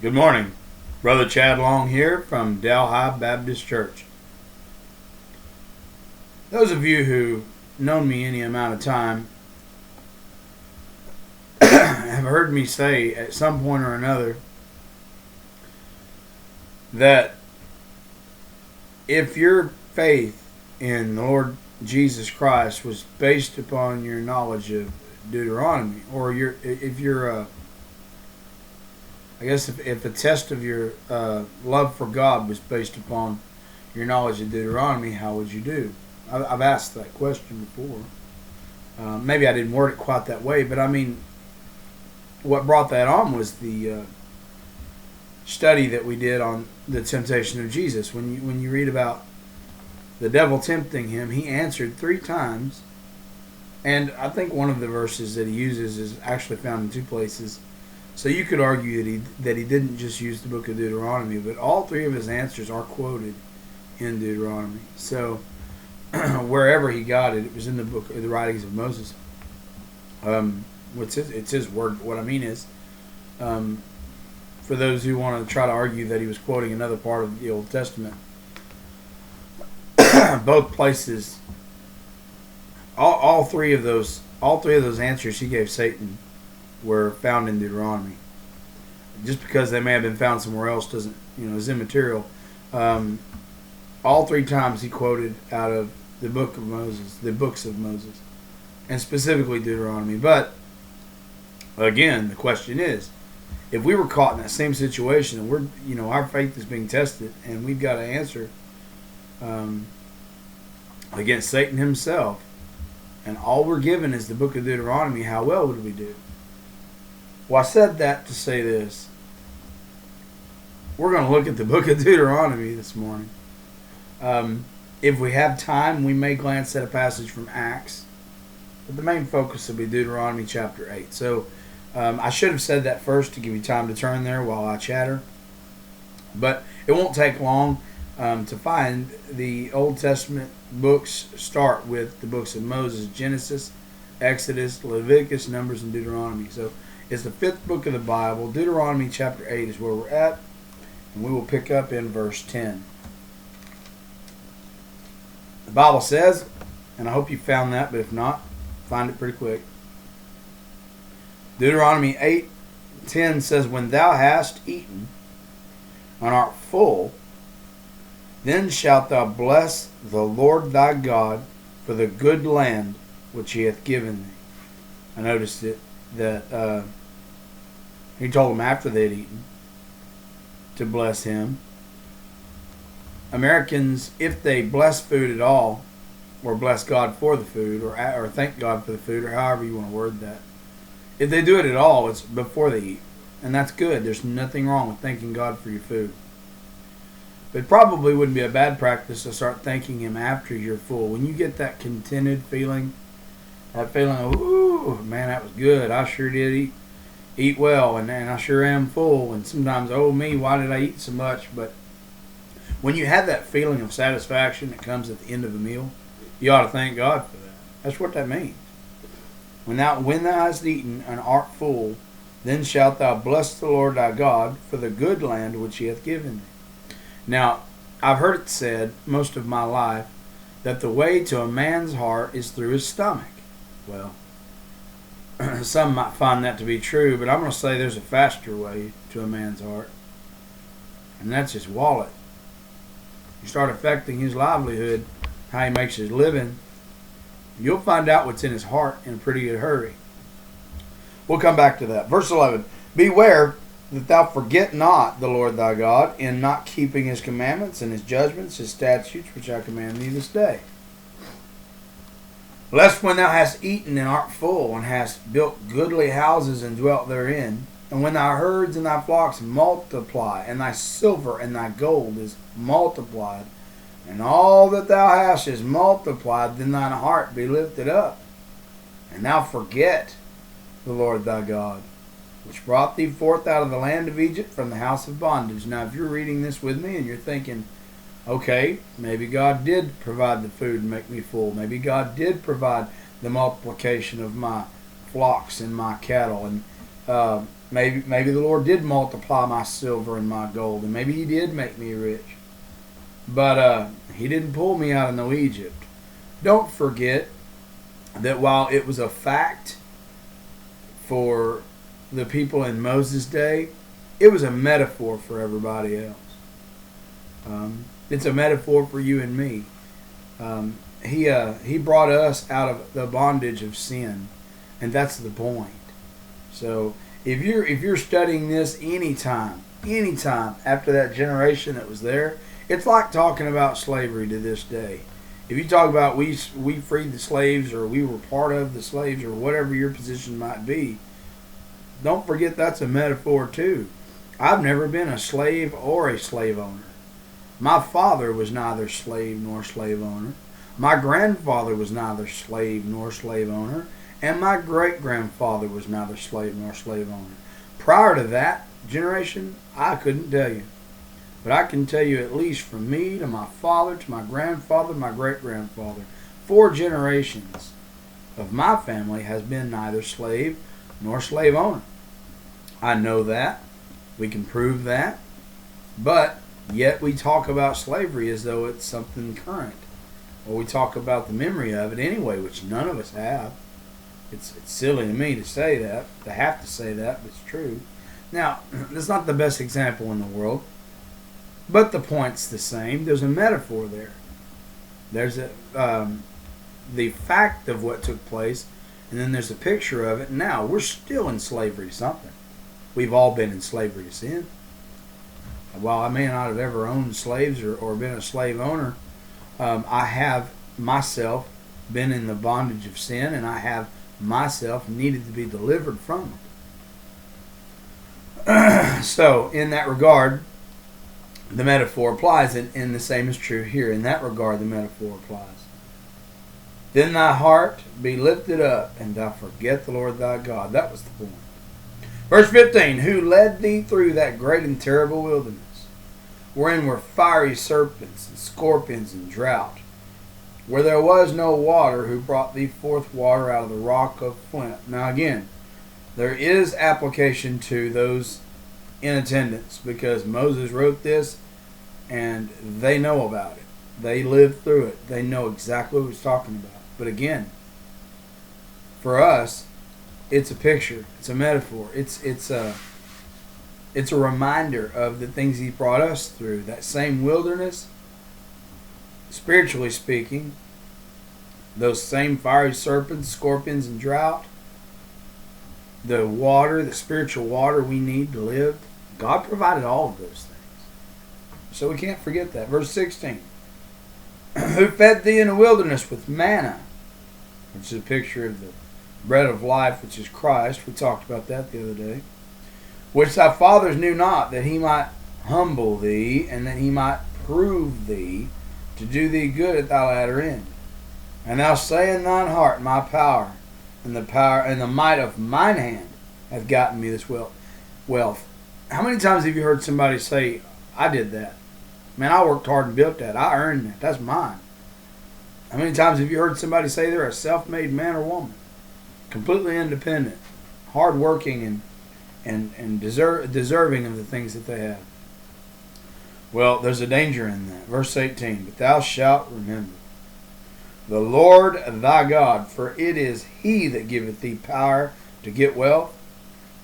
Good morning. Brother Chad Long here from Delhi Baptist Church. Those of you who known me any amount of time have heard me say at some point or another that if your faith in the Lord Jesus Christ was based upon your knowledge of Deuteronomy, or if a test of your love for God was based upon your knowledge of Deuteronomy, how would you do? I've asked that question before. Maybe I didn't word it quite that way, but I mean, what brought that on was the study that we did on the temptation of Jesus. When you read about the devil tempting him, he answered 3 times, and I think one of the verses that he uses is actually found in 2 places. So you could argue that he didn't just use the book of Deuteronomy, but all 3 of his answers are quoted in Deuteronomy. So wherever he got it, it was in the book, the writings of Moses. It's his word. What I mean is, for those who want to try to argue that he was quoting another part of the Old Testament, both places, all three of those answers he gave Satan were found in Deuteronomy. Just because they may have been found somewhere else doesn't, is immaterial. All 3 times he quoted out of the book of Moses, the books of Moses, and specifically Deuteronomy. But again, the question is, if we were caught in that same situation and our faith is being tested and we've got to answer against Satan himself, and all we're given is the book of Deuteronomy, how well would we do? Well, I said that to say this. We're going to look at the book of Deuteronomy this morning. If we have time, we may glance at a passage from Acts, but the main focus will be Deuteronomy chapter 8. So I should have said that first to give you time to turn there while I chatter, but it won't take long to find. The Old Testament books start with the books of Moses: Genesis, Exodus, Leviticus, Numbers, and Deuteronomy. So it's the 5th book of the Bible. Deuteronomy chapter 8 is where we're at, and we will pick up in verse 10. The Bible says, and I hope you found that, but if not, find it pretty quick. Deuteronomy 8:10 says, "When thou hast eaten and art full, then shalt thou bless the Lord thy God for the good land which he hath given thee." I noticed that he told them after they had eaten to bless him. Americans, if they bless food at all, or bless God for the food, or thank God for the food, or however you want to word that, if they do it at all, it's before they eat. And that's good. There's nothing wrong with thanking God for your food. But it probably wouldn't be a bad practice to start thanking him after you're full. When you get that contented feeling, that feeling of, ooh, man, that was good. I sure did eat well, and I sure am full. And sometimes, oh me, why did I eat so much? But when you have that feeling of satisfaction that comes at the end of a meal, you ought to thank God for that. That's what that means. When thou hast eaten and art full, then shalt thou bless the Lord thy God for the good land which he hath given thee. Now, I've heard it said most of my life that the way to a man's heart is through his stomach. Well, some might find that to be true, but I'm going to say there's a faster way to a man's heart, and that's his wallet. You start affecting his livelihood, how he makes his living, you'll find out what's in his heart in a pretty good hurry. We'll come back to that. Verse 11, "Beware that thou forget not the Lord thy God in not keeping his commandments and his judgments, his statutes, which I command thee this day. Lest when thou hast eaten and art full, and hast built goodly houses and dwelt therein, and when thy herds and thy flocks multiply, and thy silver and thy gold is multiplied, and all that thou hast is multiplied, then thine heart be lifted up, and thou forget the Lord thy God, which brought thee forth out of the land of Egypt from the house of bondage." Now, if you're reading this with me and you're thinking, okay, maybe God did provide the food and make me full. Maybe God did provide the multiplication of my flocks and my cattle, and Maybe the Lord did multiply my silver and my gold, and maybe He did make me rich. But He didn't pull me out of no Egypt. Don't forget that while it was a fact for the people in Moses' day, it was a metaphor for everybody else. It's a metaphor for you and me. He brought us out of the bondage of sin, and that's the point. So if you're studying this anytime after that generation that was there, it's like talking about slavery to this day. If you talk about we freed the slaves, or we were part of the slaves, or whatever your position might be, don't forget that's a metaphor too. I've never been a slave or a slave owner. My father was neither slave nor slave owner. My grandfather was neither slave nor slave owner. And my great-grandfather was neither slave nor slave owner. Prior to that generation, I couldn't tell you. But I can tell you, at least from me to my father to my grandfather, my great-grandfather, 4 generations of my family has been neither slave nor slave owner. I know that. We can prove that. But yet we talk about slavery as though it's something current. Or we talk about the memory of it anyway, which none of us have. It's silly to me to say that, to have to say that, but it's true. Now, that's not the best example in the world, but the point's the same. There's a metaphor there. There's the fact of what took place, and then there's a picture of it. Now, we're still in slavery to something. We've all been in slavery to sin. While I may not have ever owned slaves or been a slave owner, I have myself been in the bondage of sin, and I have myself needed to be delivered from it. So, in that regard, the metaphor applies, and the same is true here. In that regard, the metaphor applies. Then thy heart be lifted up, and thou forget the Lord thy God. That was the point. Verse 15, who led thee through that great and terrible wilderness, wherein were fiery serpents and scorpions and drought, where there was no water, who brought thee forth water out of the rock of flint. Now again, there is application to those in attendance, because Moses wrote this and they know about it. They lived through it. They know exactly what he's talking about. But again, for us, it's a picture. It's a metaphor. It's a reminder of the things he brought us through. That same wilderness, spiritually speaking, those same fiery serpents, scorpions, and drought, the water, the spiritual water we need to live, God provided all of those things. So we can't forget that. Verse 16. Who fed thee in the wilderness with manna, which is a picture of the bread of life, which is Christ. We talked about that the other day. Which thy fathers knew not, that he might humble thee, and that he might prove thee, to do thee good at thy latter end. And thou say in thine heart, my power and the might of mine hand hath gotten me this wealth. How many times have you heard somebody say, I did that? Man, I worked hard and built that. I earned that. That's mine. How many times have you heard somebody say they're a self-made man or woman? Completely independent, hard-working, and deserving of the things that they have. Well, there's a danger in that. Verse 18, but thou shalt remember the Lord thy God, for it is he that giveth thee power to get wealth,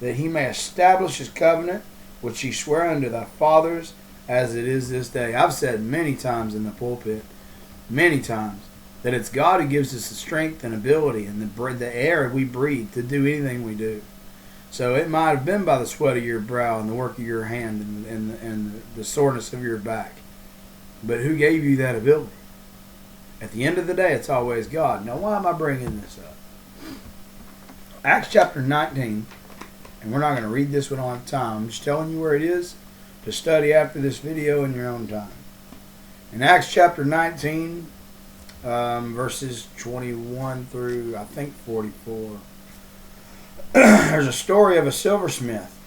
that he may establish his covenant, which he sware unto thy fathers, as it is this day. I've said many times in the pulpit, many times, that it's God who gives us the strength and ability and the air we breathe to do anything we do. So it might have been by the sweat of your brow and the work of your hand and the soreness of your back. But who gave you that ability? At the end of the day, it's always God. Now, why am I bringing this up? Acts chapter 19, and we're not going to read this one on time. I'm just telling you where it is to study after this video in your own time. In Acts chapter 19, verses 21 through, I think, 44, there's a story of a silversmith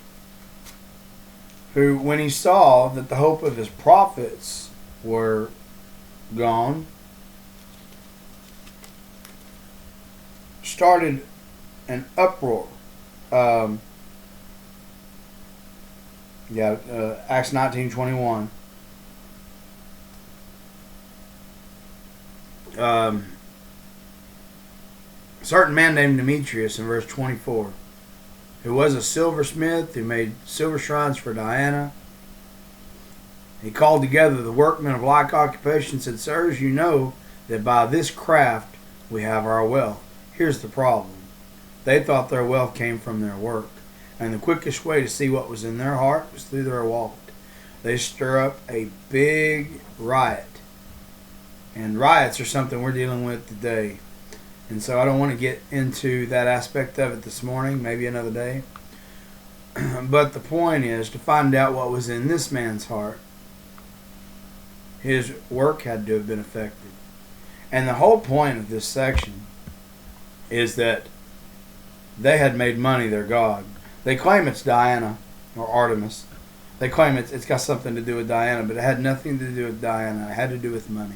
who, when he saw that the hope of his prophets were gone, started an uproar. Yeah, Acts 19:21. A certain man named Demetrius in verse 24, who was a silversmith who made silver shrines for Diana. He called together the workmen of like occupation and said, Sirs, you know that by this craft we have our wealth. Here's the problem. They thought their wealth came from their work, and the quickest way to see what was in their heart was through their wallet. They stir up a big riot. And riots are something we're dealing with today. And so I don't want to get into that aspect of it this morning, maybe another day. But the point is to find out what was in this man's heart. His work had to have been affected. And the whole point of this section is that they had made money their god. They claim it's Diana or Artemis. They claim it's got something to do with Diana, but it had nothing to do with Diana. It had to do with money.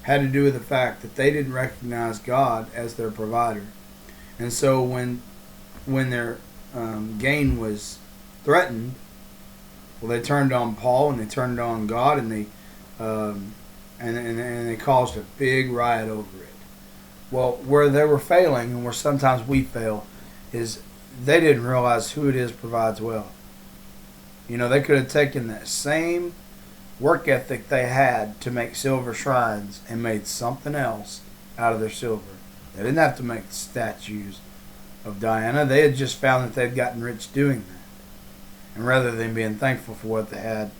It had to do with the fact that they didn't recognize God as their provider. And so when their gain was threatened, well, they turned on Paul and they turned on God, and they caused a big riot over it. Well, where they were failing, and where sometimes we fail, is they didn't realize who it is provides wealth. You know, they could have taken that same work ethic they had to make silver shrines and made something else out of their silver. They didn't have to make statues of Diana. They had just found that they'd gotten rich doing that. And rather than being thankful for what they had,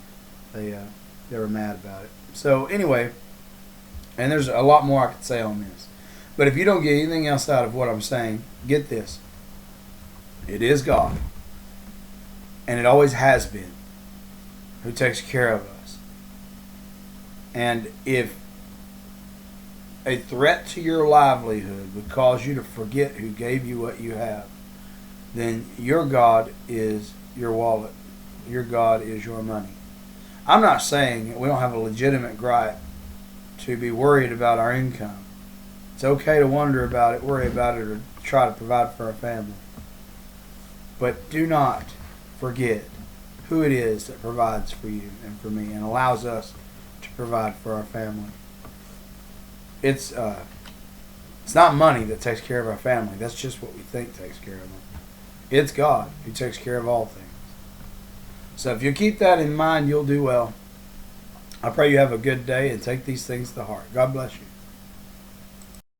they were mad about it. So anyway, and there's a lot more I could say on this. But if you don't get anything else out of what I'm saying, get this. It is God, and it always has been, who takes care of us. And if a threat to your livelihood would cause you to forget who gave you what you have, then your God is your wallet. Your God is your money. I'm not saying we don't have a legitimate gripe to be worried about our income. It's okay to wonder about it, worry about it, or try to provide for our family. But do not forget who it is that provides for you and for me and allows us to provide for our family. It's not money that takes care of our family. That's just what we think takes care of them. It's God who takes care of all things. So if you keep that in mind, you'll do well. I pray you have a good day and take these things to heart. God bless you.